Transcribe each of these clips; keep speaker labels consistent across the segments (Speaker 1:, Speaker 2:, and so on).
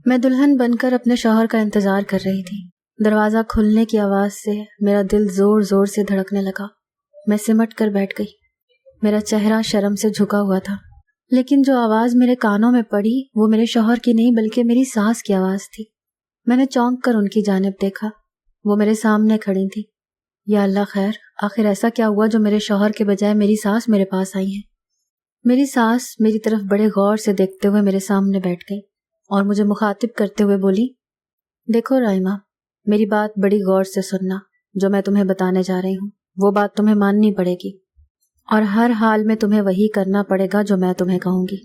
Speaker 1: میں دلہن بن کر اپنے شوہر کا انتظار کر رہی تھی۔ دروازہ کھلنے کی آواز سے میرا دل زور زور سے دھڑکنے لگا۔ میں سمٹ کر بیٹھ گئی۔ میرا چہرہ شرم سے جھکا ہوا تھا، لیکن جو آواز میرے کانوں میں پڑی وہ میرے شوہر کی نہیں بلکہ میری ساس کی آواز تھی۔ میں نے چونک کر ان کی جانب دیکھا۔ وہ میرے سامنے کھڑی تھی۔ یا اللہ خیر، آخر ایسا کیا ہوا جو میرے شوہر کے بجائے میری ساس میرے پاس آئی ہیں؟ میری ساس میری طرف بڑے غور سے دیکھتے ہوئے میرے سامنے بیٹھ گئی اور مجھے مخاطب کرتے ہوئے بولی، دیکھو رائمہ، میری بات بڑی غور سے سننا۔ جو میں تمہیں بتانے جا رہی ہوں وہ بات تمہیں ماننی پڑے گی، اور ہر حال میں تمہیں وہی کرنا پڑے گا جو میں تمہیں کہوں گی،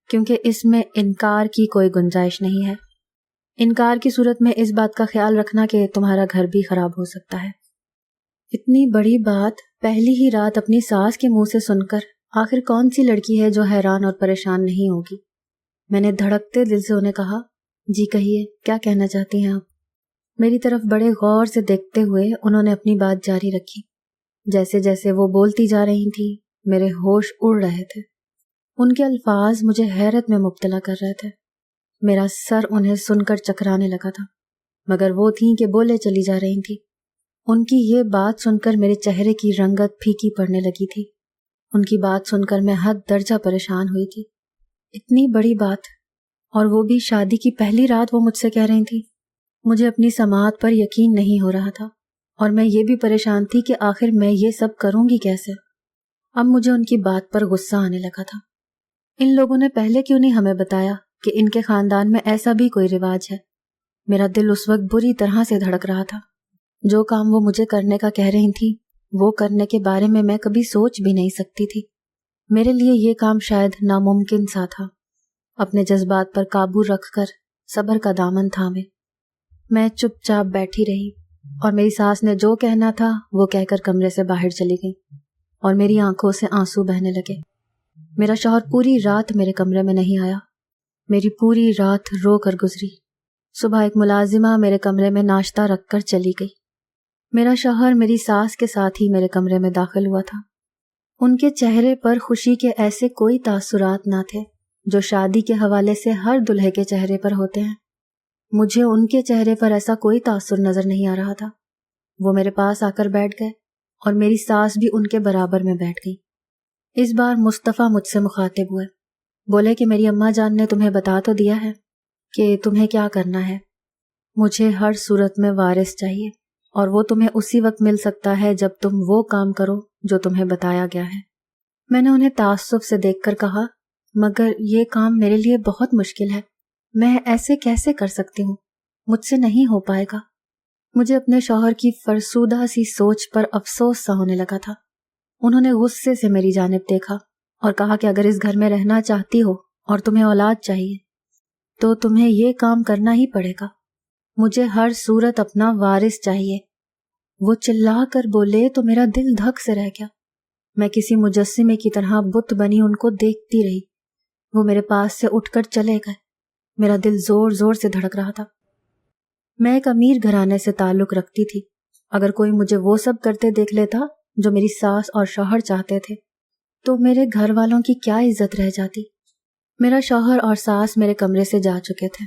Speaker 1: کیونکہ اس میں انکار کی کوئی گنجائش نہیں ہے۔ انکار کی صورت میں اس بات کا خیال رکھنا کہ تمہارا گھر بھی خراب ہو سکتا ہے۔ اتنی بڑی بات پہلی ہی رات اپنی ساس کے منہ سے سن کر آخر کون سی لڑکی ہے جو حیران اور پریشان نہیں ہوگی؟ میں نے دھڑکتے دل سے انہیں کہا، جی کہیے، کیا کہنا چاہتی ہیں آپ؟ میری طرف بڑے غور سے دیکھتے ہوئے انہوں نے اپنی بات جاری رکھی۔ جیسے جیسے وہ بولتی جا رہی تھی میرے ہوش اڑ رہے تھے۔ ان کے الفاظ مجھے حیرت میں مبتلا کر رہے تھے۔ میرا سر انہیں سن کر چکرانے لگا تھا، مگر وہ تھیں کہ بولے چلی جا رہی تھی۔ ان کی یہ بات سن کر میرے چہرے کی رنگت پھیکی پڑنے لگی تھی۔ ان کی بات سن کر میں حد درجہ پریشان ہوئی تھی۔ اتنی بڑی بات، اور وہ بھی شادی کی پہلی رات وہ مجھ سے کہہ رہی تھی۔ مجھے اپنی سماعت پر یقین نہیں ہو رہا تھا، اور میں یہ بھی پریشان تھی کہ آخر میں یہ سب کروں گی کیسے۔ اب مجھے ان کی بات پر غصہ آنے لگا تھا۔ ان لوگوں نے پہلے کیوں نہیں ہمیں بتایا کہ ان کے خاندان میں ایسا بھی کوئی رواج ہے؟ میرا دل اس وقت بری طرح سے دھڑک رہا تھا۔ جو کام وہ مجھے کرنے کا کہہ رہی تھی وہ کرنے کے بارے میں کبھی سوچ بھی نہیں سکتی تھی۔ میرے لیے یہ کام شاید ناممکن سا تھا۔ اپنے جذبات پر قابو رکھ کر صبر کا دامن تھامے میں چپ چاپ بیٹھی رہی، اور میری ساس نے جو کہنا تھا وہ کہہ کر کمرے سے باہر چلی گئی، اور میری آنکھوں سے آنسو بہنے لگے۔ میرا شوہر پوری رات میرے کمرے میں نہیں آیا۔ میری پوری رات رو کر گزری۔ صبح ایک ملازمہ میرے کمرے میں ناشتہ رکھ کر چلی گئی۔ میرا شوہر میری ساس کے ساتھ ہی میرے کمرے میں داخل ہوا تھا۔ ان کے چہرے پر خوشی کے ایسے کوئی تاثرات نہ تھے جو شادی کے حوالے سے ہر دلہے کے چہرے پر ہوتے ہیں۔ مجھے ان کے چہرے پر ایسا کوئی تاثر نظر نہیں آ رہا تھا۔ وہ میرے پاس آ کر بیٹھ گئے، اور میری ساس بھی ان کے برابر میں بیٹھ گئی۔ اس بار مصطفیٰ مجھ سے مخاطب ہوئے۔ بولے کہ میری اماں جان نے تمہیں بتا تو دیا ہے کہ تمہیں کیا کرنا ہے۔ مجھے ہر صورت میں وارث چاہیے، اور وہ تمہیں اسی وقت مل سکتا ہے جب تم وہ کام کرو جو تمہیں بتایا گیا ہے۔ میں نے انہیں تعصب سے دیکھ کر کہا، مگر یہ کام میرے لیے بہت مشکل ہے، میں ایسے کیسے کر سکتی ہوں؟ مجھ سے نہیں ہو پائے گا۔ مجھے اپنے شوہر کی فرسودہ سی سوچ پر افسوس سا ہونے لگا تھا۔ انہوں نے غصے سے میری جانب دیکھا اور کہا کہ اگر اس گھر میں رہنا چاہتی ہو اور تمہیں اولاد چاہیے تو تمہیں یہ کام کرنا ہی پڑے گا۔ مجھے ہر صورت اپنا وارث چاہیے۔ وہ چلا کر بولے تو میرا دل دھک سے رہ گیا۔ میں کسی مجسمے کی طرح بت بنی ان کو دیکھتی رہی۔ وہ میرے پاس سے اٹھ کر چلے گئے۔ میرا دل زور زور سے دھڑک رہا تھا۔ میں ایک امیر گھرانے سے تعلق رکھتی تھی۔ اگر کوئی مجھے وہ سب کرتے دیکھ لیتا جو میری ساس اور شوہر چاہتے تھے تو میرے گھر والوں کی کیا عزت رہ جاتی۔ میرا شوہر اور ساس میرے کمرے سے جا چکے تھے۔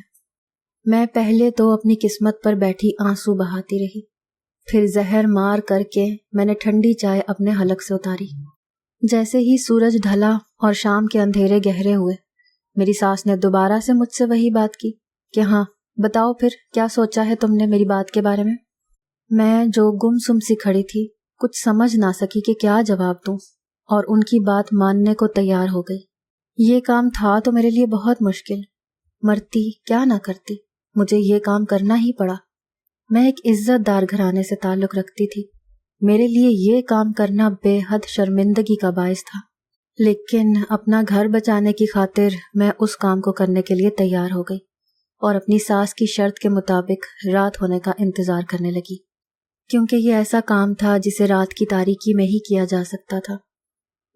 Speaker 1: میں پہلے تو اپنی قسمت پر بیٹھی آنسو بہاتی رہی، پھر زہر مار کر کے میں نے ٹھنڈی چائے اپنے حلق سے اتاری۔ جیسے ہی سورج ڈھلا اور شام کے اندھیرے گہرے ہوئے، میری ساس نے دوبارہ سے مجھ سے وہی بات کی کہ ہاں بتاؤ پھر کیا سوچا ہے تم نے میری بات کے بارے میں۔ میں جو گم سم سی کھڑی تھی کچھ سمجھ نہ سکی کہ کیا جواب دوں، اور ان کی بات ماننے کو تیار ہو گئی۔ یہ کام تھا تو میرے لیے بہت مشکل، مرتی کیا نہ کرتی، مجھے یہ کام کرنا ہی پڑا۔ میں ایک عزت دار گھرانے سے تعلق رکھتی تھی، میرے لیے یہ کام کرنا بے حد شرمندگی کا باعث تھا، لیکن اپنا گھر بچانے کی خاطر میں اس کام کو کرنے کے لیے تیار ہو گئی اور اپنی ساس کی شرط کے مطابق رات ہونے کا انتظار کرنے لگی، کیونکہ یہ ایسا کام تھا جسے رات کی تاریکی میں ہی کیا جا سکتا تھا۔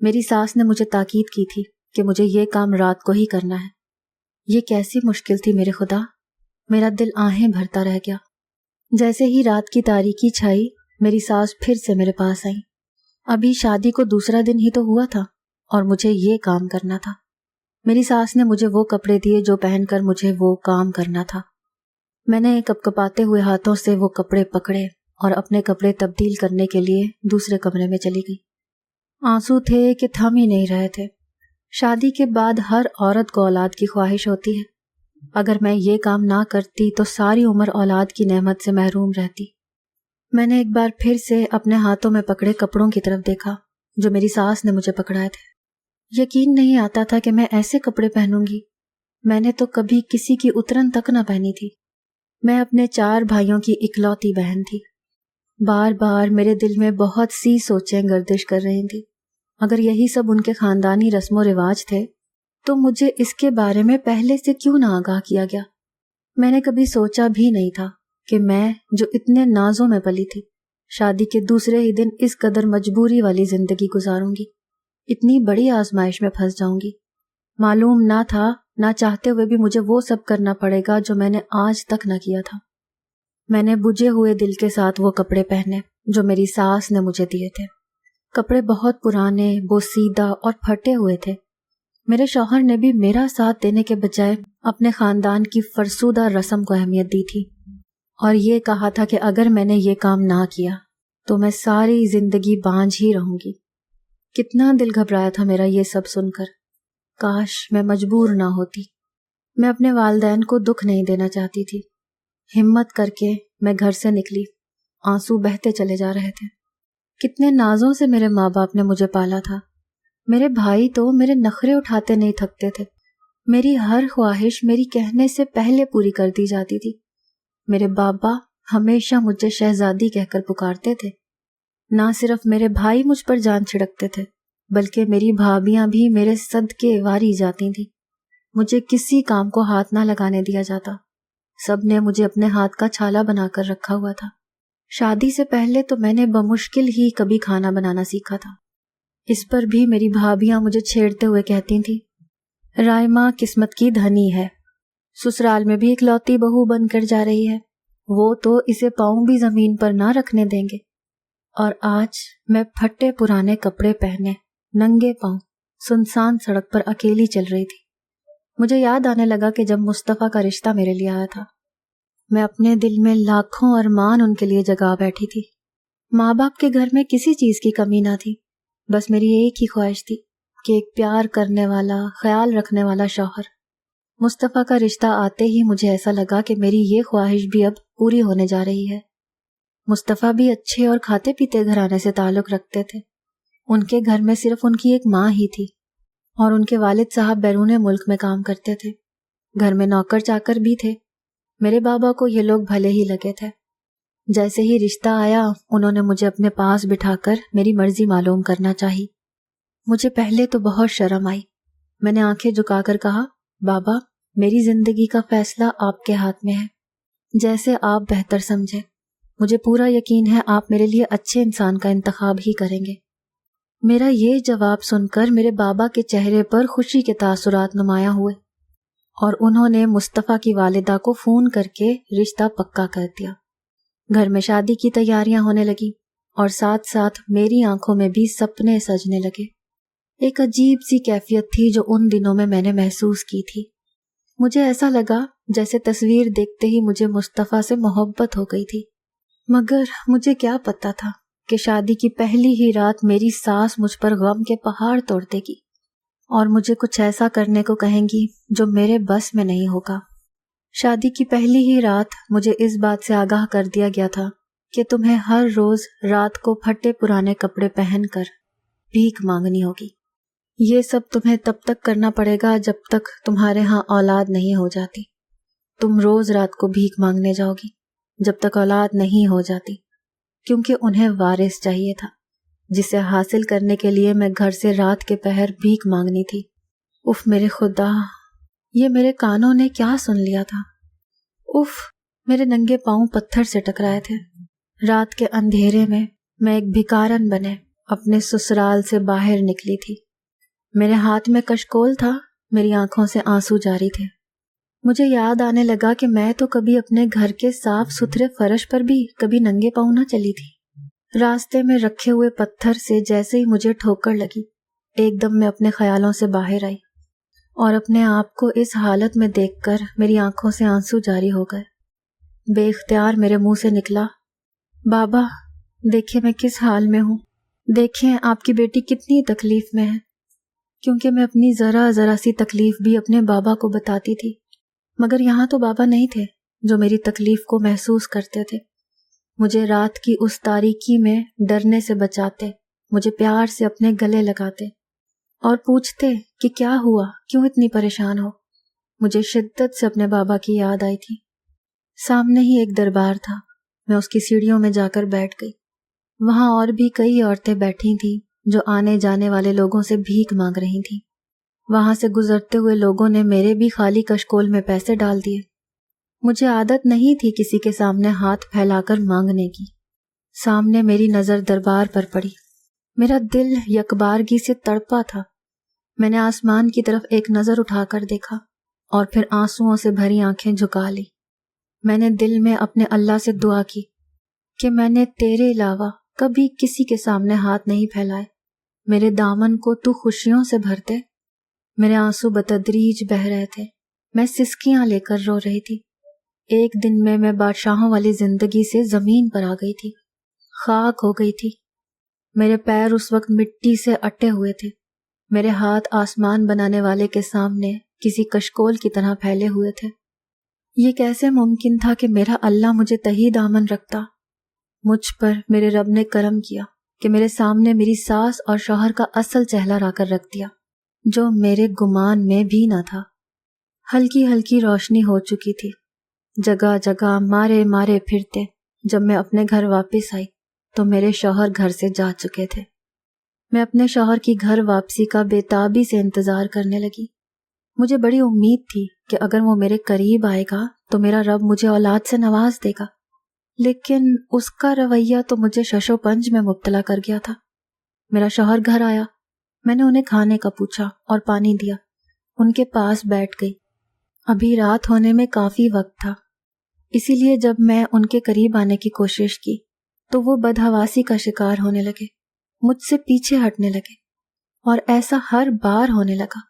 Speaker 1: میری ساس نے مجھے تاکید کی تھی کہ مجھے یہ کام رات کو ہی کرنا ہے۔ یہ کیسی مشکل تھی میرے خدا، میرا دل آہیں بھرتا رہ گیا۔ جیسے ہی رات کی تاریکی چھائی، میری ساس پھر سے میرے پاس آئی۔ ابھی شادی کو دوسرا دن ہی تو ہوا تھا اور مجھے یہ کام کرنا تھا۔ میری ساس نے مجھے وہ کپڑے دیے جو پہن کر مجھے وہ کام کرنا تھا۔ میں نے کپکپاتے ہوئے ہاتھوں سے وہ کپڑے پکڑے اور اپنے کپڑے تبدیل کرنے کے لیے دوسرے کمرے میں چلی گئی۔ آنسو تھے کہ تھم ہی نہیں رہے تھے۔ شادی کے بعد ہر عورت کو اولاد کی خواہش ہوتی ہے۔ اگر میں یہ کام نہ کرتی تو ساری عمر اولاد کی نعمت سے محروم رہتی۔ میں نے ایک بار پھر سے اپنے ہاتھوں میں پکڑے کپڑوں کی طرف دیکھا جو میری ساس نے مجھے پکڑائے تھے۔ یقین نہیں آتا تھا کہ میں ایسے کپڑے پہنوں گی۔ میں نے تو کبھی کسی کی اترن تک نہ پہنی تھی۔ میں اپنے 4 بھائیوں کی اکلوتی بہن تھی۔ بار بار میرے دل میں بہت سی سوچیں گردش کر رہی تھیں۔ اگر یہی سب ان کے خاندانی رسم و رواج تھے تو مجھے اس کے بارے میں پہلے سے کیوں نہ آگاہ کیا گیا؟ میں نے کبھی سوچا بھی نہیں تھا کہ میں جو اتنے نازوں میں پلی تھی شادی کے دوسرے ہی دن اس قدر مجبوری والی زندگی گزاروں گی، اتنی بڑی آزمائش میں پھنس جاؤں گی۔ معلوم نہ تھا، نہ چاہتے ہوئے بھی مجھے وہ سب کرنا پڑے گا جو میں نے آج تک نہ کیا تھا۔ میں نے بجھے ہوئے دل کے ساتھ وہ کپڑے پہنے جو میری ساس نے مجھے دیے تھے۔ کپڑے بہت پرانے، بوسیدہ اور پھٹے ہوئے تھے۔ میرے شوہر نے بھی میرا ساتھ دینے کے بجائے اپنے خاندان کی فرسودہ رسم کو اہمیت دی تھی اور یہ کہا تھا کہ اگر میں نے یہ کام نہ کیا تو میں ساری زندگی بانجھ ہی رہوں گی۔ کتنا دل گھبرایا تھا میرا یہ سب سن کر۔ کاش میں مجبور نہ ہوتی۔ میں اپنے والدین کو دکھ نہیں دینا چاہتی تھی۔ ہمت کر کے میں گھر سے نکلی۔ آنسو بہتے چلے جا رہے تھے۔ کتنے نازوں سے میرے ماں باپ نے مجھے پالا تھا۔ میرے بھائی تو میرے نخرے اٹھاتے نہیں تھکتے تھے۔ میری ہر خواہش میری کہنے سے پہلے پوری کر دی جاتی تھی۔ میرے بابا ہمیشہ مجھے شہزادی کہہ کر پکارتے تھے۔ نہ صرف میرے بھائی مجھ پر جان چھڑکتے تھے بلکہ میری بھابیاں بھی میرے صدقے واری جاتی تھیں۔ مجھے کسی کام کو ہاتھ نہ لگانے دیا جاتا۔ سب نے مجھے اپنے ہاتھ کا چھالا بنا کر رکھا ہوا تھا۔ شادی سے پہلے تو میں نے بمشکل ہی کبھی کھانا بنانا سیکھا تھا۔ اس پر بھی میری بھابیاں مجھے چھیڑتے ہوئے کہتی تھیں، رائما قسمت کی دھنی ہے، سسرال میں بھی اکلوتی بہو بن کر جا رہی ہے، وہ تو اسے پاؤں بھی زمین پر نہ رکھنے دیں گے۔ اور آج میں پھٹے پرانے کپڑے پہنے ننگے پاؤں سنسان سڑک پر اکیلی چل رہی تھی۔ مجھے یاد آنے لگا کہ جب مصطفیٰ کا رشتہ میرے لیے آیا تھا میں اپنے دل میں لاکھوں ارمان ان کے لیے جگا بیٹھی تھی۔ ماں باپ کے گھر میں کسی چیز کی کمی نہ تھی، بس میری ایک ہی خواہش تھی کہ ایک پیار کرنے والا، خیال رکھنے والا شوہر۔ مصطفیٰ کا رشتہ آتے ہی مجھے ایسا لگا کہ میری یہ خواہش بھی اب پوری ہونے جا رہی ہے۔ مصطفیٰ بھی اچھے اور کھاتے پیتے گھرانے سے تعلق رکھتے تھے۔ ان کے گھر میں صرف ان کی ایک ماں ہی تھی اور ان کے والد صاحب بیرون ملک میں کام کرتے تھے۔ گھر میں نوکر چاکر بھی تھے۔ میرے بابا کو یہ لوگ بھلے ہی لگے تھے۔ جیسے ہی رشتہ آیا انہوں نے مجھے اپنے پاس بٹھا کر میری مرضی معلوم کرنا چاہی۔ مجھے پہلے تو بہت شرم آئی۔ میں نے آنکھیں جھکا کر کہا، بابا میری زندگی کا فیصلہ آپ کے ہاتھ میں ہے، جیسے آپ بہتر سمجھیں۔ مجھے پورا یقین ہے آپ میرے لیے اچھے انسان کا انتخاب ہی کریں گے۔ میرا یہ جواب سن کر میرے بابا کے چہرے پر خوشی کے تاثرات نمایاں ہوئے اور انہوں نے مصطفیٰ کی والدہ کو فون کر کے رشتہ پکا کر دیا۔ گھر میں شادی کی تیاریاں ہونے لگی اور ساتھ ساتھ میری آنکھوں میں بھی سپنے سجنے لگے۔ ایک عجیب سی کیفیت تھی جو ان دنوں میں نے محسوس کی تھی۔ مجھے ایسا لگا جیسے تصویر دیکھتے ہی مجھے مصطفیٰ سے محبت ہو گئی تھی، مگر مجھے کیا پتا تھا کہ شادی کی پہلی ہی رات میری ساس مجھ پر غم کے پہاڑ توڑ دے گی اور مجھے کچھ ایسا کرنے کو کہیں گی جو میرے بس میں نہیں ہوگا۔ شادی کی پہلی ہی رات مجھے اس بات سے آگاہ کر دیا گیا تھا کہ تمہیں ہر روز رات کو پھٹے پرانے کپڑے پہن کر بھیک مانگنی ہوگی۔ یہ سب تمہیں تب تک کرنا پڑے گا جب تک تمہارے ہاں اولاد نہیں ہو جاتی۔ تم روز رات کو بھیک مانگنے جاؤ گی جب تک اولاد نہیں ہو جاتی، کیونکہ انہیں وارث چاہیے تھا جسے حاصل کرنے کے لیے میں گھر سے رات کے پہر بھیک مانگنی تھی۔ اف میرے خدا، یہ میرے کانوں نے کیا سن لیا تھا؟ اف، میرے ننگے پاؤں پتھر سے ٹکرائے تھے۔ رات کے اندھیرے میں میں ایک بھکارن بنے اپنے سسرال سے باہر نکلی تھی۔ میرے ہاتھ میں کشکول تھا، میری آنکھوں سے آنسو جاری تھے۔ مجھے یاد آنے لگا کہ میں تو کبھی اپنے گھر کے صاف ستھرے فرش پر بھی کبھی ننگے پاؤں نہ چلی تھی۔ راستے میں رکھے ہوئے پتھر سے جیسے ہی مجھے ٹھوکر لگی، ایک دم میں اپنے خیالوں سے باہر آئی۔ اور اپنے آپ کو اس حالت میں دیکھ کر میری آنکھوں سے آنسو جاری ہو گئے۔ بے اختیار میرے منہ سے نکلا، بابا دیکھیں میں کس حال میں ہوں، دیکھیں آپ کی بیٹی کتنی تکلیف میں ہے۔ کیونکہ میں اپنی ذرا ذرا سی تکلیف بھی اپنے بابا کو بتاتی تھی، مگر یہاں تو بابا نہیں تھے جو میری تکلیف کو محسوس کرتے تھے، مجھے رات کی اس تاریکی میں ڈرنے سے بچاتے، مجھے پیار سے اپنے گلے لگاتے اور پوچھتے کہ کیا ہوا، کیوں اتنی پریشان ہو۔ مجھے شدت سے اپنے بابا کی یاد آئی تھی۔ سامنے ہی ایک دربار تھا، میں اس کی سیڑھیوں میں جا کر بیٹھ گئی۔ وہاں اور بھی کئی عورتیں بیٹھی تھیں جو آنے جانے والے لوگوں سے بھیک مانگ رہی تھیں۔ وہاں سے گزرتے ہوئے لوگوں نے میرے بھی خالی کشکول میں پیسے ڈال دیے۔ مجھے عادت نہیں تھی کسی کے سامنے ہاتھ پھیلا کر مانگنے کی۔ سامنے میری نظر دربار پر پڑی، میرا دل یکبارگی سے تڑپا تھا۔ میں نے آسمان کی طرف ایک نظر اٹھا کر دیکھا اور پھر آنسوؤں سے بھری آنکھیں جھکا لی۔ میں نے دل میں اپنے اللہ سے دعا کی کہ میں نے تیرے علاوہ کبھی کسی کے سامنے ہاتھ نہیں پھیلائے، میرے دامن کو تو خوشیوں سے بھر دے۔ میرے آنسو بتدریج بہہ رہے تھے، میں سسکیاں لے کر رو رہی تھی۔ ایک دن میں بادشاہوں والی زندگی سے زمین پر آ گئی تھی، خاک ہو گئی تھی۔ میرے پیر اس وقت مٹی سے اٹے ہوئے تھے، میرے ہاتھ آسمان بنانے والے کے سامنے کسی کشکول کی طرح پھیلے ہوئے تھے۔ یہ کیسے ممکن تھا کہ میرا اللہ مجھے تہی دامن رکھتا؟ مجھ پر میرے رب نے کرم کیا کہ میرے سامنے میری ساس اور شوہر کا اصل چہرہ لا کر رکھ دیا، جو میرے گمان میں بھی نہ تھا۔ ہلکی ہلکی روشنی ہو چکی تھی، جگہ جگہ مارے مارے پھرتے۔ جب میں اپنے گھر واپس آئی تو میرے شوہر گھر سے جا چکے تھے۔ میں اپنے شوہر کی گھر واپسی کا بے تابی سے انتظار کرنے لگی۔ مجھے بڑی امید تھی کہ اگر وہ میرے قریب آئے گا تو میرا رب مجھے اولاد سے نواز دے گا، لیکن اس کا رویہ تو مجھے شش و پنج میں مبتلا کر گیا تھا۔ میرا شوہر گھر آیا، میں نے انہیں کھانے کا پوچھا اور پانی دیا، ان کے پاس بیٹھ گئی۔ ابھی رات ہونے میں کافی وقت تھا، اسی لیے جب میں ان کے قریب آنے کی کوشش کی تو وہ بدحواسی کا شکار ہونے لگے، مجھ سے پیچھے ہٹنے لگے، اور ایسا ہر بار ہونے لگا۔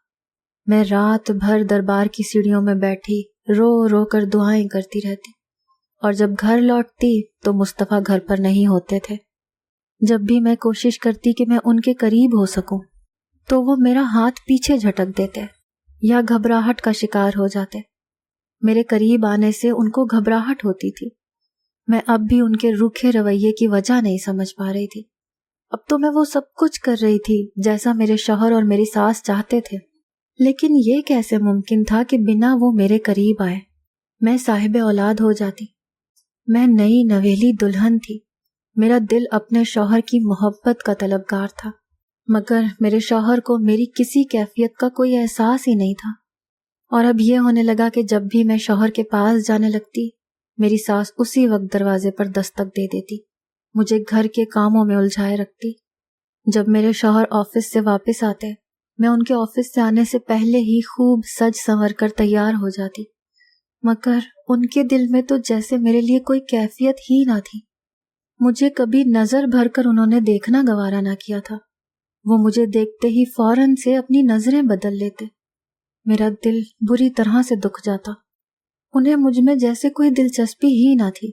Speaker 1: میں رات بھر دربار کی سیڑھیوں میں بیٹھی رو رو کر دعائیں کرتی رہتی، اور جب گھر لوٹتی تو مصطفیٰ گھر پر نہیں ہوتے تھے۔ جب بھی میں کوشش کرتی کہ میں ان کے قریب ہو سکوں تو وہ میرا ہاتھ پیچھے جھٹک دیتے یا گھبراہٹ کا شکار ہو جاتے۔ میرے قریب آنے سے ان کو گھبراہٹ ہوتی تھی۔ میں اب بھی ان کے روکھے رویے کی وجہ نہیں سمجھ پا رہی تھی۔ اب تو میں وہ سب کچھ کر رہی تھی جیسا میرے شوہر اور میری ساس چاہتے تھے، لیکن یہ کیسے ممکن تھا کہ بنا وہ میرے قریب آئے میں صاحب اولاد ہو جاتی؟ میں نئی نویلی دلہن تھی، میرا دل اپنے شوہر کی محبت کا طلبگار تھا، مگر میرے شوہر کو میری کسی کیفیت کا کوئی احساس ہی نہیں تھا۔ اور اب یہ ہونے لگا کہ جب بھی میں شوہر کے پاس جانے لگتی، میری ساس اسی وقت دروازے پر دستک دے دیتی، مجھے گھر کے کاموں میں الجھائے رکھتی۔ جب میرے شوہر آفس سے واپس آتے، میں ان کے آفس سے آنے سے پہلے ہی خوب سج سنور کر تیار ہو جاتی، مگر ان کے دل میں تو جیسے میرے لیے کوئی کیفیت ہی نہ تھی۔ مجھے کبھی نظر بھر کر انہوں نے دیکھنا گوارا نہ کیا تھا، وہ مجھے دیکھتے ہی فوراً سے اپنی نظریں بدل لیتے۔ میرا دل بری طرح سے دکھ جاتا، انہیں مجھ میں جیسے کوئی دلچسپی ہی نہ تھی۔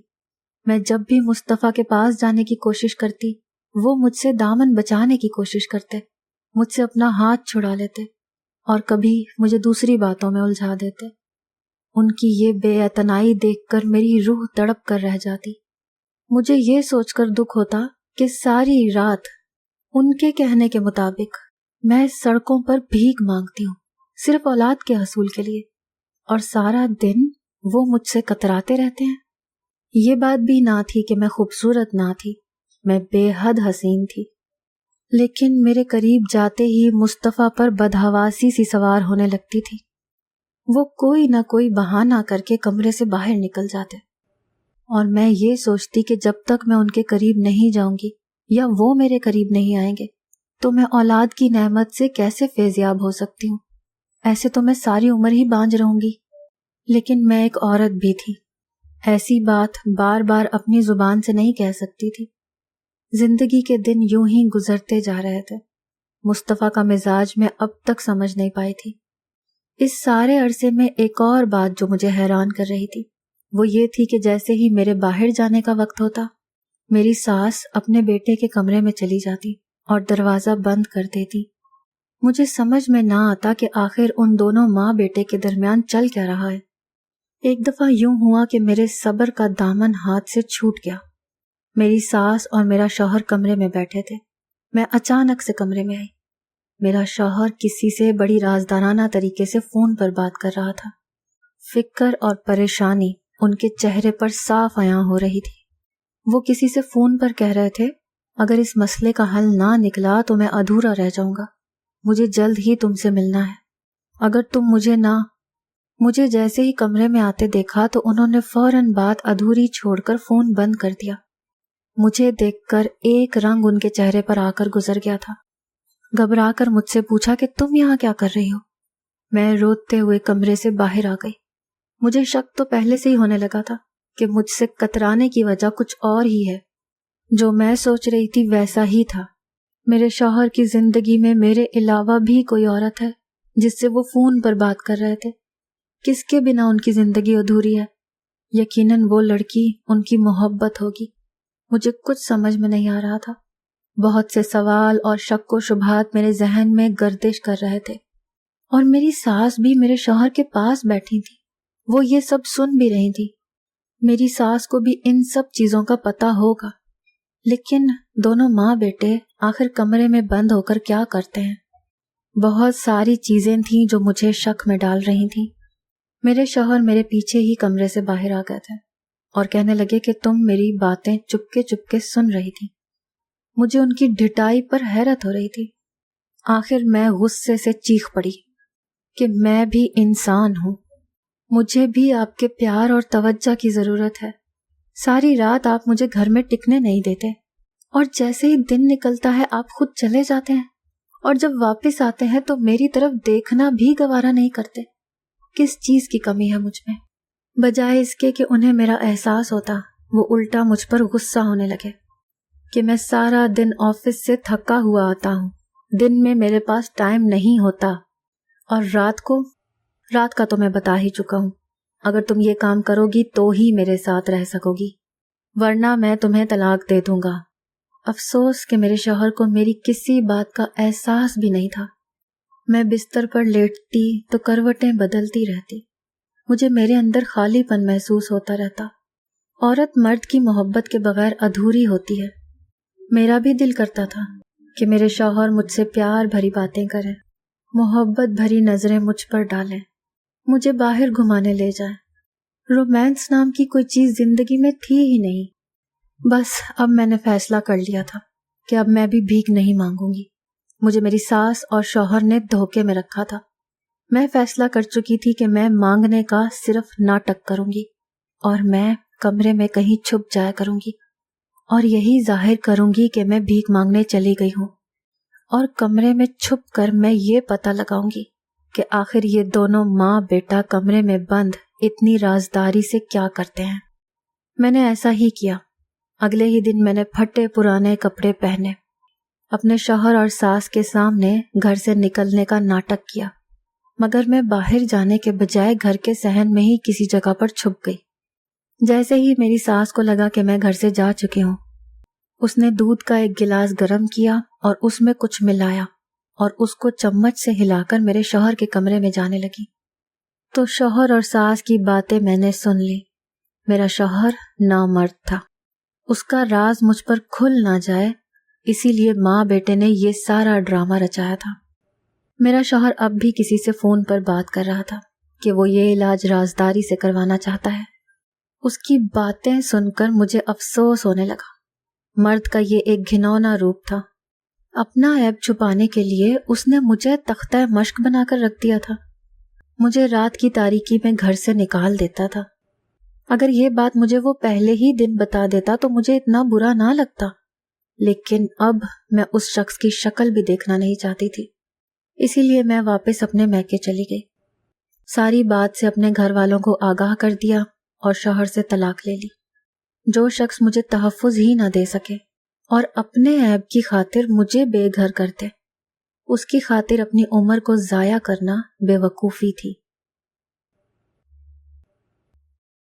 Speaker 1: میں جب بھی مصطفیٰ کے پاس جانے کی کوشش کرتی، وہ مجھ سے دامن بچانے کی کوشش کرتے، مجھ سے اپنا ہاتھ چھڑا لیتے اور کبھی مجھے دوسری باتوں میں الجھا دیتے۔ ان کی یہ بے اعتنائی دیکھ کر میری روح تڑپ کر رہ جاتی۔ مجھے یہ سوچ کر دکھ ہوتا کہ ساری رات ان کے کہنے کے مطابق میں سڑکوں پر بھیک مانگتی ہوں صرف اولاد کے حصول کے لیے، اور سارا دن وہ مجھ سے کتراتے رہتے ہیں۔ یہ بات بھی نہ تھی کہ میں خوبصورت نہ تھی، میں بے حد حسین تھی، لیکن میرے قریب جاتے ہی مصطفیٰ پر بدحواسی سی سوار ہونے لگتی تھی۔ وہ کوئی نہ کوئی بہانہ کر کے کمرے سے باہر نکل جاتے، اور میں یہ سوچتی کہ جب تک میں ان کے قریب نہیں جاؤں گی یا وہ میرے قریب نہیں آئیں گے تو میں اولاد کی نعمت سے کیسے فیضیاب ہو سکتی ہوں؟ ایسے تو میں ساری عمر ہی بانجھ رہوں گی۔ لیکن میں ایک عورت بھی تھی، ایسی بات بار بار اپنی زبان سے نہیں کہہ سکتی تھی۔ زندگی کے دن یوں ہی گزرتے جا رہے تھے، مصطفیٰ کا مزاج میں اب تک سمجھ نہیں پائی تھی۔ اس سارے عرصے میں ایک اور بات جو مجھے حیران کر رہی تھی وہ یہ تھی کہ جیسے ہی میرے باہر جانے کا وقت ہوتا میری ساس اپنے بیٹے کے کمرے میں چلی جاتی اور دروازہ بند کر دیتی۔ مجھے سمجھ میں نہ آتا کہ آخر ان دونوں ماں بیٹے کے درمیان چل کیا رہا ہے۔ ایک دفعہ یوں ہوا کہ میرے صبر کا دامن ہاتھ سے چھوٹ گیا۔ میری ساس اور میرا شوہر کمرے میں بیٹھے تھے۔ میں اچانک سے کمرے میں آئی۔ میرا شوہر کسی سے بڑی رازدارانہ طریقے سے فون پر بات کر رہا تھا۔ فکر اور پریشانی ان کے چہرے پر صاف عیاں ہو رہی تھی۔ وہ کسی سے فون پر کہہ رہے تھے، اگر اس مسئلے کا حل نہ نکلا تو میں ادھورا رہ جاؤں گا، مجھے جلد ہی تم سے ملنا ہے، اگر تم مجھے جیسے ہی کمرے میں آتے دیکھا تو انہوں نے فوراً بات ادھوری چھوڑ کر فون بند کر دیا۔ مجھے دیکھ کر ایک رنگ ان کے چہرے پر آ کر گزر گیا تھا۔ گھبرا کر مجھ سے پوچھا کہ تم یہاں کیا کر رہی ہو؟ میں روتے ہوئے کمرے سے باہر آ گئی۔ مجھے شک تو پہلے سے ہی ہونے لگا تھا کہ مجھ سے کترانے کی وجہ کچھ اور ہی ہے۔ جو میں سوچ رہی تھی ویسا ہی تھا۔ میرے شوہر کی زندگی میں میرے علاوہ بھی کوئی عورت ہے جس سے وہ فون پر بات کر رہے تھے۔ کس کے بنا ان کی زندگی ادھوری ہے؟ یقیناً وہ لڑکی ان کی محبت ہوگی۔ مجھے کچھ سمجھ میں نہیں آ رہا تھا۔ بہت سے سوال اور شک و شبہات میرے ذہن میں گردش کر رہے تھے، اور میری ساس بھی میرے شوہر کے پاس بیٹھی تھی۔ وہ یہ سب سن بھی رہی تھی۔ میری ساس کو بھی ان سب چیزوں کا پتہ ہوگا، لیکن دونوں ماں بیٹے آخر کمرے میں بند ہو کر کیا کرتے ہیں؟ بہت ساری چیزیں تھیں جو مجھے شک میں ڈال رہی تھیں۔ میرے شوہر میرے پیچھے ہی کمرے سے باہر آ گئے تھے اور کہنے لگے کہ تم میری باتیں چپکے چپکے سن رہی تھی۔ مجھے ان کی ڈھٹائی پر حیرت ہو رہی تھی۔ آخر میں غصے سے چیخ پڑی کہ میں بھی انسان ہوں، مجھے بھی آپ کے پیار اور توجہ کی ضرورت ہے۔ ساری رات آپ مجھے گھر میں ٹکنے نہیں دیتے، اور جیسے ہی دن نکلتا ہے آپ خود چلے جاتے ہیں، اور جب واپس آتے ہیں تو میری طرف دیکھنا بھی گوارا نہیں کرتے۔ کس چیز کی کمی ہے مجھ میں؟ بجائے اس کے کہ انہیں میرا احساس ہوتا، وہ الٹا مجھ پر غصہ ہونے لگے کہ میں سارا دن آفس سے تھکا ہوا آتا ہوں، دن میں میرے پاس ٹائم نہیں ہوتا، اور رات کا تو میں بتا ہی چکا ہوں، اگر تم یہ کام کرو گی تو ہی میرے ساتھ رہ سکو گی، ورنہ میں تمہیں طلاق دے دوں گا۔ افسوس کہ میرے شوہر کو میری کسی بات کا احساس بھی نہیں تھا۔ میں بستر پر لیٹتی تو کروٹیں بدلتی رہتی۔ مجھے میرے اندر خالی پن محسوس ہوتا رہتا۔ عورت مرد کی محبت کے بغیر ادھوری ہوتی ہے۔ میرا بھی دل کرتا تھا کہ میرے شوہر مجھ سے پیار بھری باتیں کریں، محبت بھری نظریں مجھ پر ڈالیں، مجھے باہر گھمانے لے جائیں۔ رومانس نام کی کوئی چیز زندگی میں تھی ہی نہیں۔ بس اب میں نے فیصلہ کر لیا تھا کہ اب میں بھی بھیک نہیں مانگوں گی۔ مجھے میری ساس اور شوہر نے دھوکے میں رکھا تھا۔ میں فیصلہ کر چکی تھی کہ میں مانگنے کا صرف ناٹک کروں گی، اور میں کمرے میں کہیں چھپ جایا کروں گی اور یہی ظاہر کروں گی کہ میں بھیک مانگنے چلی گئی ہوں، اور کمرے میں چھپ کر میں یہ پتہ لگاؤں گی کہ آخر یہ دونوں ماں بیٹا کمرے میں بند اتنی رازداری سے کیا کرتے ہیں۔ میں نے ایسا ہی کیا۔ اگلے ہی دن میں نے پھٹے پرانے کپڑے پہنے، اپنے شوہر اور ساس کے سامنے گھر سے نکلنے کا ناٹک کیا، مگر میں باہر جانے کے بجائے گھر کے صحن میں ہی کسی جگہ پر چھپ گئی۔ جیسے ہی میری ساس کو لگا کہ میں گھر سے جا چکی ہوں، اس نے دودھ کا ایک گلاس گرم کیا اور اس میں کچھ ملایا اور اس کو چمچ سے ہلا کر میرے شوہر کے کمرے میں جانے لگی۔ تو شوہر اور ساس کی باتیں میں نے سن لی۔ میرا شوہر نامرد تھا، اس کا راز مجھ پر کھل نہ جائے، اسی لیے ماں بیٹے نے یہ سارا ڈرامہ رچایا تھا۔ میرا شوہر اب بھی کسی سے فون پر بات کر رہا تھا کہ وہ یہ علاج رازداری سے کروانا چاہتا ہے۔ اس کی باتیں سن کر مجھے افسوس ہونے لگا۔ مرد کا یہ ایک گھنونا روپ تھا۔ اپنا عیب چھپانے کے لیے اس نے مجھے تختہ مشق بنا کر رکھ دیا تھا۔ مجھے رات کی تاریکی میں گھر سے نکال دیتا تھا۔ اگر یہ بات مجھے وہ پہلے ہی دن بتا دیتا تو مجھے اتنا برا نہ لگتا، لیکن اب میں اس شخص کی شکل بھی دیکھنا نہیں چاہتی تھی، اسی لیے میں واپس اپنے میکے چلی گئی۔ ساری بات سے اپنے گھر والوں کو آگاہ کر دیا اور شوہر سے طلاق لے لی۔ جو شخص مجھے تحفظ ہی نہ دے سکے اور اپنے عیب کی خاطر مجھے بے گھر کرتے، اس کی خاطر اپنی عمر کو ضائع کرنا بے وقوفی تھی۔